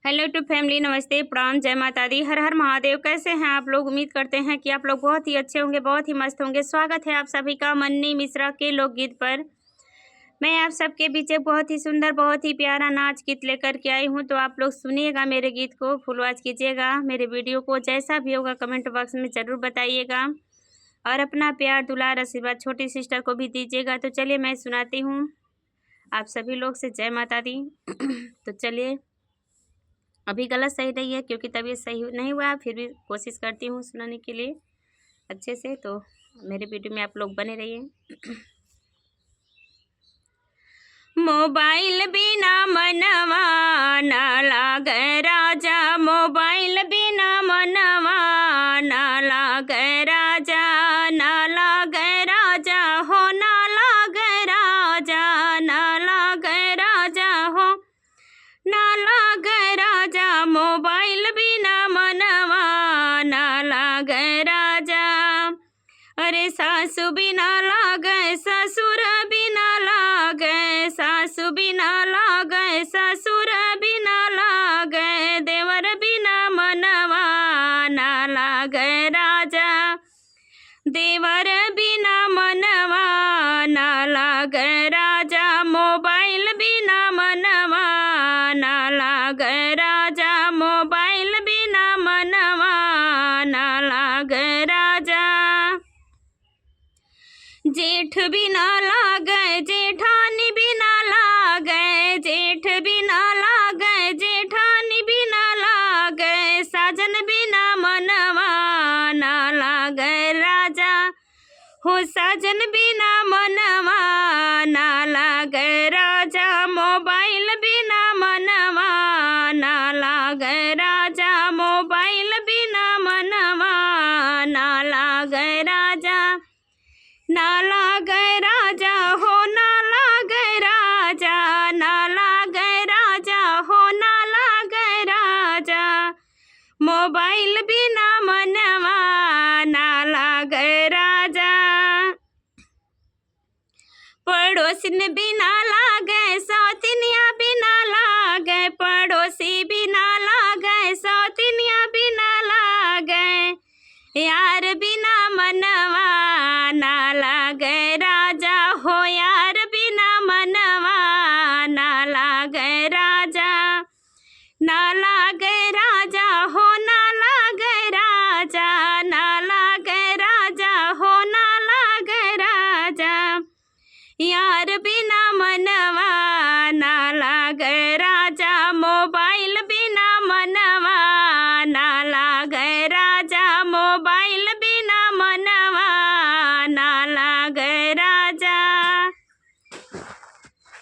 Hello two family, नमस्ते, प्रणाम, जय माता दी, हर हर महादेव। कैसे हैं आप लोग? उम्मीद करते हैं कि आप लोग बहुत ही अच्छे होंगे, बहुत ही मस्त होंगे। स्वागत है आप सभी का मन्नी मिश्रा के लोकगीत पर। मैं आप सबके बीच एक बहुत ही सुंदर, बहुत ही प्यारा नाच गीत लेकर के आई हूं, तो आप लोग सुनिएगा मेरे गीत को, फुल वॉच कीजिएगा मेरे वीडियो को। जैसा भी होगा कमेंट बॉक्स में ज़रूर बताइएगा और अपना प्यार दुलार आशीर्वाद छोटी सिस्टर को भी दीजिएगा। तो चलिए मैं सुनाती हूँ आप सभी लोग से, जय माता दी। तो चलिए, अभी गलत सही नहीं है क्योंकि तबीयत सही नहीं हुआ, फिर भी कोशिश करती हूँ सुनाने के लिए अच्छे से। तो मेरे वीडियो में आप लोग बने रहिए। मोबाइल बिना मनवा ना लागे राजा, मोबाइल बिना मनवा ना लागे राजा, ना लागे राजा हो, ना लागे राजा, ना लागे राजा हो, ना लागे राजा, मोबाइल बिना मनवा ना लागे राजा। अरे सासु बिना लागे, ससुर बिना लागे, सासु बिना लागे, ससुर बिना लागे, देवर बिना मनवा ना लागे राजा, देवर बिना मनवा ना लागे राजा, मोबाइल बिना मनवा ना लागे राजा, मोबाइल बिना मनवा ना लागे राजा। जेठ बिना लागे, जेठानी बिना लागे, जेठ बिना लागे, जेठानी बिना लागे, साजन बिना मनवा ना लागे राजा हो, साजन बिना मनवा ना लागे राजा, मोबाइल बिना मनवा ना लागे राजा, मोबाइल बिना मनवा ना लागे राजा, ना लागे राजा हो, ना लागे राजा, ना लागे राजा हो, ना लागे राजा, मोबाइल बिना मनवा ना लागे राजा। पड़ोसिन बिना लागे, सौतिनिया बिना लागे, पड़ोसी बिना लागे, सौतिनिया बिना लागे,